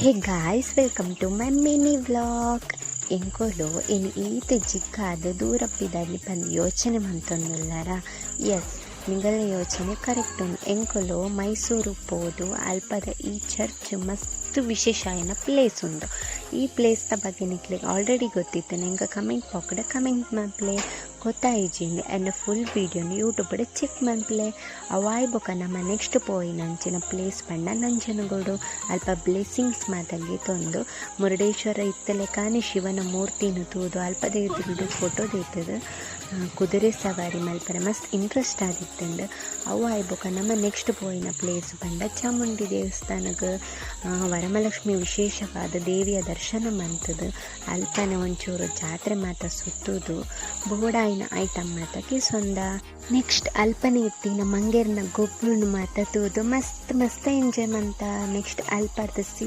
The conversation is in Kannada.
Hey guys, welcome to my mini vlog. ಎಂಕೊಲು ಇನ್ನು ಈತ ಜಿಕ್ಕಾದ ದೂರಪ್ಪಿದಲ್ಲಿ ಬಂದು ಯೋಚನೆ ಮಂತೊಂದುಲ್ಲಾರ. ಎಸ್, ನಿಂಗಲ ಯೋಚನೆ ಕರೆಕ್ಟ್ ಉಂಡು. ಎಂಕೊಲು ಮೈಸೂರು ಪೋದು ಅಲ್ಪದ ಈ ಚರ್ಚ್ ಮಸ್ತ್ ವಿಶೇಷ ಆಯ್ನ ಪ್ಲೇಸ್ ಉಂಡು. ಈ ಪ್ಲೇಸ್ದ ಬಗ್ಗೆ ನಿಕ್ಲಿಗೆ ಆಲ್ರೆಡಿ ಗೊತ್ತಿತ್ತು. ನಂಗೆ ಕಮೆಂಟ್ ಬಾಕ್ಸ್ಡ ಕಮೆಂಟ್ ಮನ್ಪ್ಲೆ ಗೊತ್ತಾಯಿಜಿಂಡು ಆ್ಯಂಡ್ ಫುಲ್ ವೀಡಿಯೋನ ಯೂಟ್ಯೂಬ್ಡ್ ಚೆಕ್ ಮನ್ಪ್ಲೆ. ಅವಾಯ್ ಬೊಕ ನಮ್ಮ ನೆಕ್ಸ್ಟ್ ಪೋಯಿನಂಚಿನ ಪ್ಲೇಸ್ ಪಂಡ ನಂಜನಗೂಡು. ಅಲ್ಪ ಬ್ಲೆಸ್ಸಿಂಗ್ಸ್ ಮಾತಲ್ಲಿ ತೊಂದು ಮುರುಡೇಶ್ವರ ಇತ್ತಲೆ ಕಾನಿ ಶಿವನ ಮೂರ್ತಿನ ತೂದು ಅಲ್ಪದ ಎದುರುಡು ಫೋಟೋ ದೇತದು. ಕುದುರೆ ಸವಾರಿ ಮಲ್ಪರೆ ಮಸ್ತ್ ಇಂಟ್ರೆಸ್ಟ್ ಆದಿತ್ತಂಡು. ಅವು ಆಯ್ಬೊಕ ನಮ್ಮ ನೆಕ್ಸ್ಟ್ ಪೋಯಿನ ಪ್ಲೇಸ್ ಪಂಡ ಚಾಮುಂಡಿ ದೇವಸ್ಥಾನಕ್ಕೆ ವರಮಲಕ್ಷ್ಮಿ ವಿಶೇಷವಾದ ದೇವಿಯ ದರ್ಶನ ಮಂತದು. ಅಲ್ಪನೆ ಒಂಚೂರು ಜಾತ್ರೆ ಮಾತ ಸುತ್ತುದು ಬೋಡಾಯಿನ ಐಟಮ್ ಮಾತ ಕಿಸೊಂದ. ನೆಕ್ಸ್ಟ್ ಅಲ್ಪನೆ ಇತ್ತಿನ ಮಂಗೇರ್ನ ಗೊಬ್ಬರನ್ನು ಮಾತ ತೂದು ಮಸ್ತ್ ಎಂಜಾಯ್ ಮಂತ. ನೆಕ್ಸ್ಟ್ ಅಲ್ಪದ